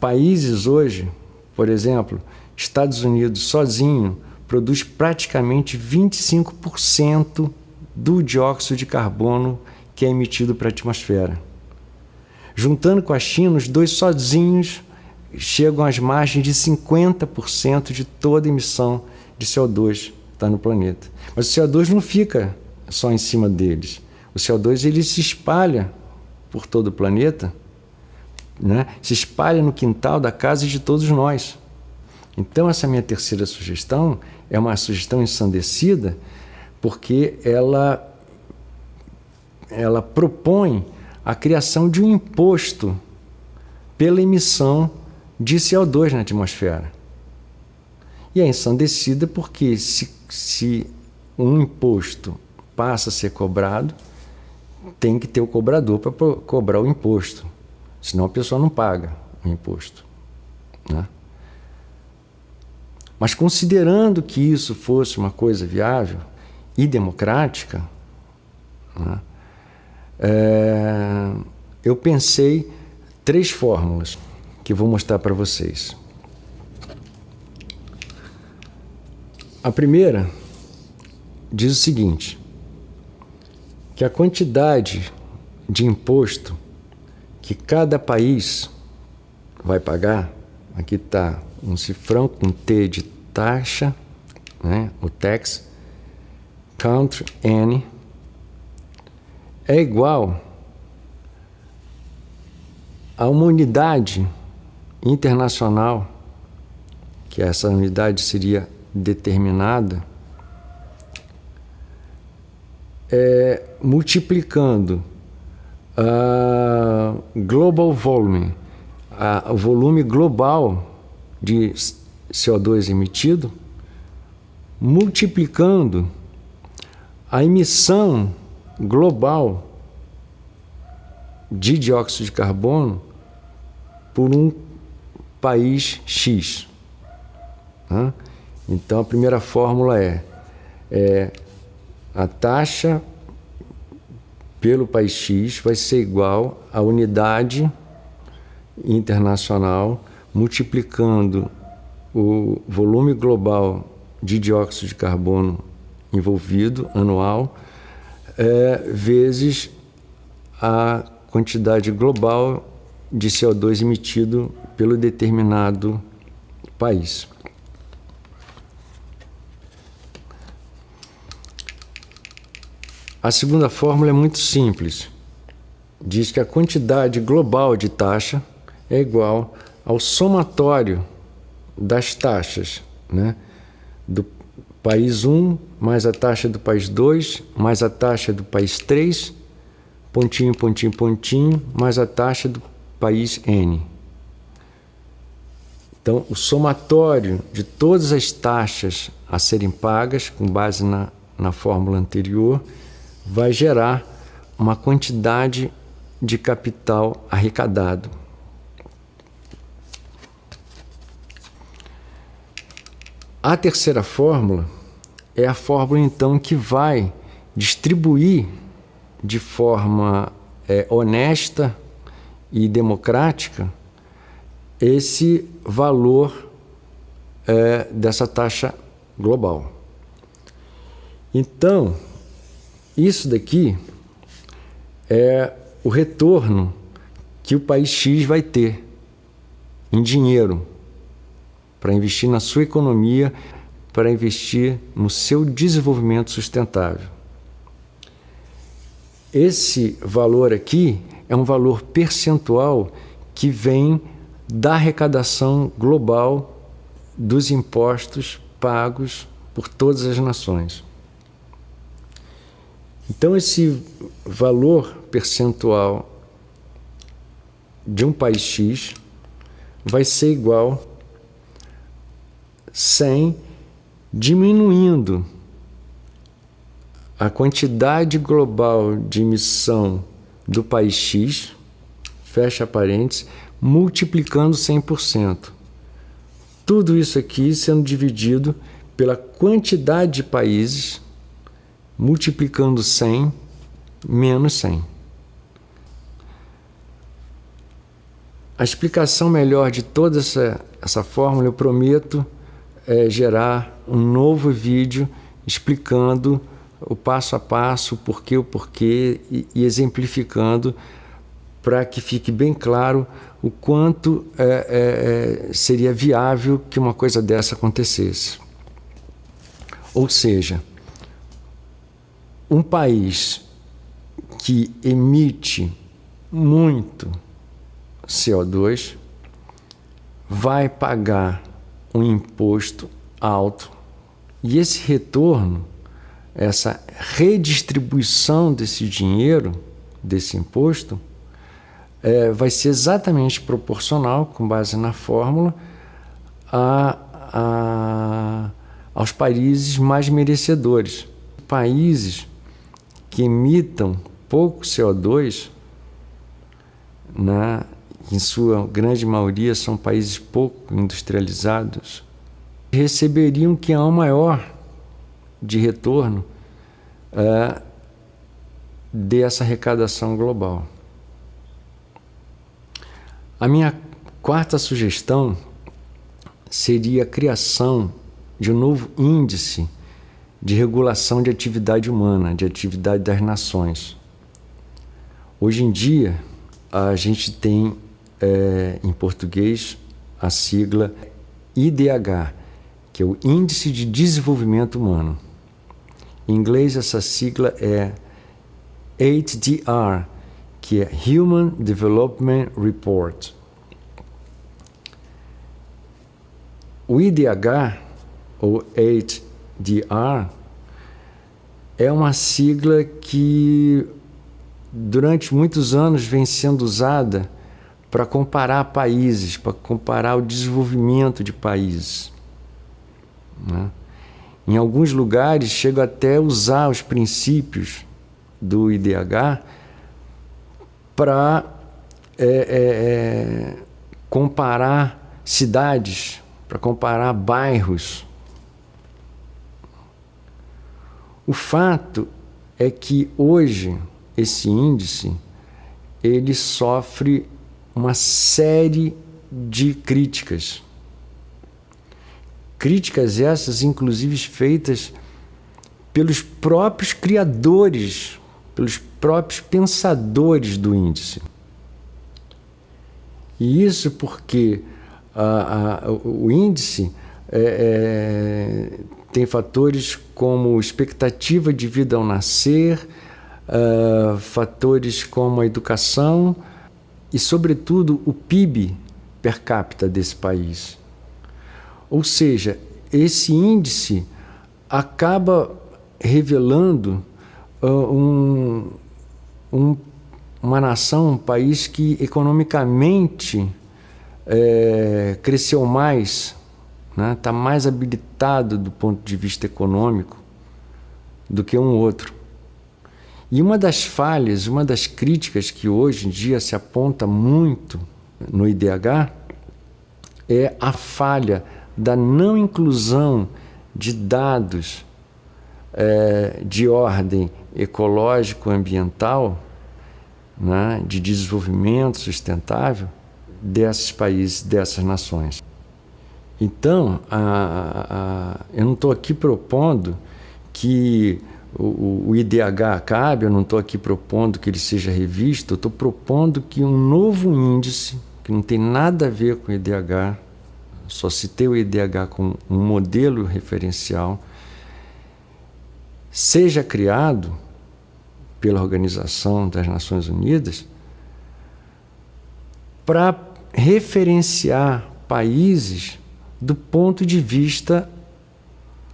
Países hoje, por exemplo, Estados Unidos sozinho produz praticamente 25% do dióxido de carbono que é emitido para a atmosfera. Juntando com a China, os dois sozinhos chegam às margens de 50% de toda a emissão de CO2 que está no planeta. Mas o CO2 não fica só em cima deles. O CO2 ele se espalha por todo o planeta, né? Se espalha no quintal da casa de todos nós. Então, essa minha terceira sugestão é uma sugestão ensandecida, porque ela propõe a criação de um imposto pela emissão de CO2 na atmosfera. E é ensandecida porque se um imposto passa a ser cobrado, tem que ter o cobrador para cobrar o imposto, senão a pessoa não paga o imposto, né? Mas considerando que isso fosse uma coisa viável e democrática, né, eu pensei 3 fórmulas que vou mostrar para vocês. A primeira diz o seguinte, que a quantidade de imposto que cada país vai pagar, aqui está um cifrão com T de taxa, né, o tax, country N, é igual a uma unidade internacional, que essa unidade seria determinada, multiplicando global volume, o volume global de CO2 emitido, multiplicando a emissão global de dióxido de carbono por um país X. Né? Então, a primeira fórmula é a taxa pelo país X vai ser igual à unidade internacional multiplicando o volume global de dióxido de carbono envolvido anual vezes a quantidade global de CO2 emitido pelo determinado país. A segunda fórmula é muito simples. Diz que a quantidade global de taxa é igual ao somatório das taxas, né, do país 1 mais a taxa do país 2 mais a taxa do país 3, pontinho, pontinho, pontinho, mais a taxa do país N. Então, o somatório de todas as taxas a serem pagas, com base na fórmula anterior, vai gerar uma quantidade de capital arrecadado. A terceira fórmula é a fórmula, então, que vai distribuir de forma honesta e democrática esse valor dessa taxa global. Então, isso daqui é o retorno que o país X vai ter em dinheiro para investir na sua economia, para investir no seu desenvolvimento sustentável. Esse valor aqui é um valor percentual que vem da arrecadação global dos impostos pagos por todas as nações. Então, esse valor percentual de um país X vai ser igual 100, diminuindo a quantidade global de emissão do país X, fecha parênteses, multiplicando 100%. Tudo isso aqui sendo dividido pela quantidade de países, multiplicando 100 menos 100. A explicação melhor de toda essa fórmula, eu prometo, gerar um novo vídeo explicando o passo a passo, o porquê e exemplificando para que fique bem claro o quanto seria viável que uma coisa dessa acontecesse. Ou seja, um país que emite muito CO2 vai pagar um imposto alto e esse retorno, essa redistribuição desse dinheiro, desse imposto, vai ser exatamente proporcional, com base na fórmula, aos países mais merecedores. Países que emitam pouco CO2, em sua grande maioria são países pouco industrializados, receberiam que é o maior de retorno dessa arrecadação global. A minha quarta sugestão seria a criação de um novo índice de regulação de atividade humana, de atividade das nações. Hoje em dia, a gente tem em português a sigla IDH, que é o Índice de Desenvolvimento Humano. Em inglês, essa sigla é HDR, que é Human Development Report. O IDH, ou HDR, é uma sigla que durante muitos anos vem sendo usada para comparar países, para comparar o desenvolvimento de países, né? Em alguns lugares chega até a usar os princípios do IDH para comparar cidades, para comparar bairros. O fato é que hoje esse índice ele sofre uma série de críticas. Críticas essas, inclusive, feitas pelos próprios criadores, pelos próprios pensadores do índice. E isso porque o índice tem fatores como expectativa de vida ao nascer, fatores como a educação e, sobretudo, o PIB per capita desse país. Ou seja, esse índice acaba revelando uma nação, um país que economicamente cresceu mais, está mais habilitado do ponto de vista econômico do que um outro. E uma das falhas, uma das críticas que hoje em dia se aponta muito no IDH é a falha da não inclusão de dados de ordem ecológico-ambiental, de desenvolvimento sustentável desses países, dessas nações. Então, eu não estou aqui propondo que o IDH acabe, eu não estou aqui propondo que ele seja revisto, eu estou propondo que um novo índice, que não tem nada a ver com o IDH, só citei o IDH como um modelo referencial, seja criado pela Organização das Nações Unidas para referenciar países do ponto de vista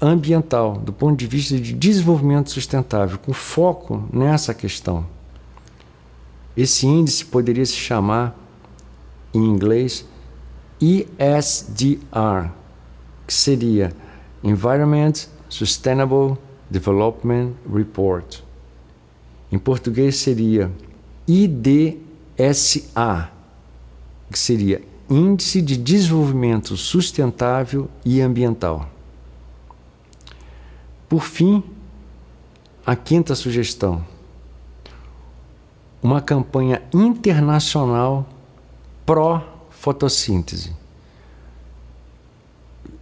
ambiental, do ponto de vista de desenvolvimento sustentável, com foco nessa questão. Esse índice poderia se chamar, em inglês, ESDR, que seria Environment Sustainable Development Report. Em português seria IDSA, que seria Índice de Desenvolvimento Sustentável e Ambiental. Por fim, a quinta sugestão: uma campanha internacional pró-fotossíntese,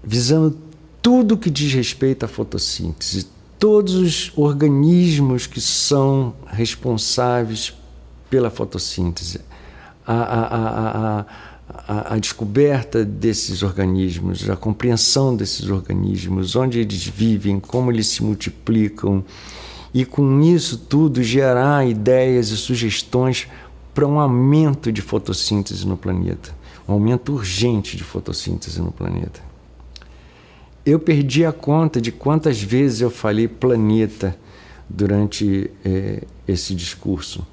visando tudo que diz respeito à fotossíntese, todos os organismos que são responsáveis pela fotossíntese, a descoberta desses organismos, a compreensão desses organismos, onde eles vivem, como eles se multiplicam, e com isso tudo gerar ideias e sugestões para um aumento de fotossíntese no planeta, um aumento urgente de fotossíntese no planeta. Eu perdi a conta de quantas vezes eu falei planeta durante esse discurso.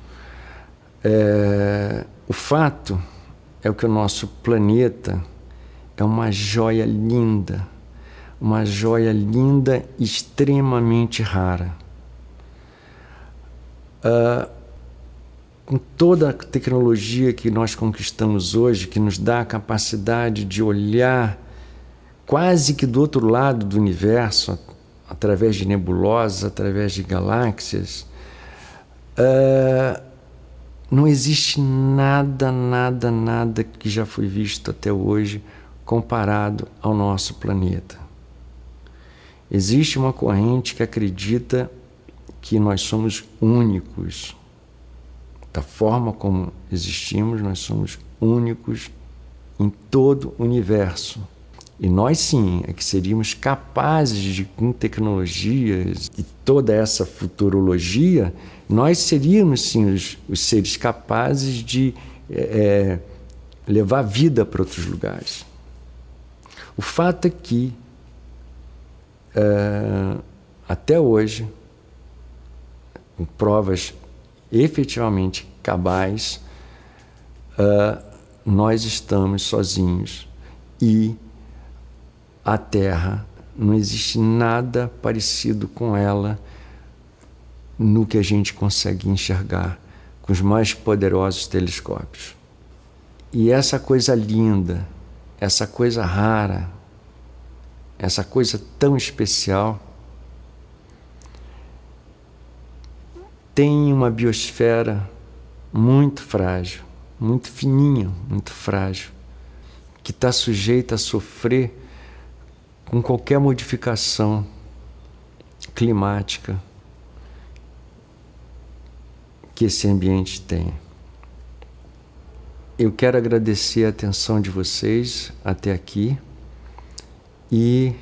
O fato é que o nosso planeta é uma joia linda extremamente rara. Com toda a tecnologia que nós conquistamos hoje, que nos dá a capacidade de olhar quase que do outro lado do universo, através de nebulosas, através de galáxias, não existe nada que já foi visto até hoje comparado ao nosso planeta. Existe uma corrente que acredita que nós somos únicos. Da forma como existimos, nós somos únicos em todo o universo. E nós sim, é que seríamos capazes de, com tecnologias e toda essa futurologia, nós seríamos sim os seres capazes de levar vida para outros lugares. O fato é que, até hoje, com provas efetivamente cabais, nós estamos sozinhos e a Terra, não existe nada parecido com ela no que a gente consegue enxergar com os mais poderosos telescópios. E essa coisa linda, essa coisa rara, essa coisa tão especial, tem uma biosfera muito frágil, muito fininha, muito frágil, que está sujeita a sofrer com qualquer modificação climática que esse ambiente tem. Eu quero agradecer a atenção de vocês até aqui e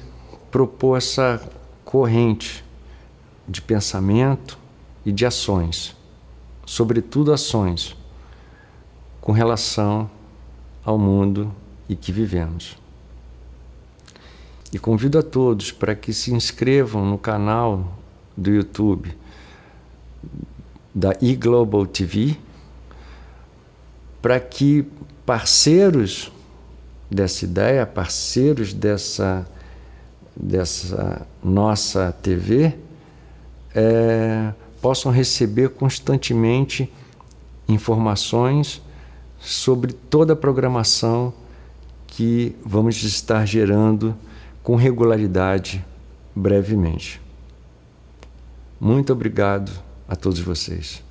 propor essa corrente de pensamento e de ações, sobretudo ações, com relação ao mundo em que vivemos. E convido a todos para que se inscrevam no canal do YouTube da eGlobal TV, para que parceiros dessa ideia, parceiros dessa nossa TV, possam receber constantemente informações sobre toda a programação que vamos estar gerando com regularidade brevemente. Muito obrigado a todos vocês.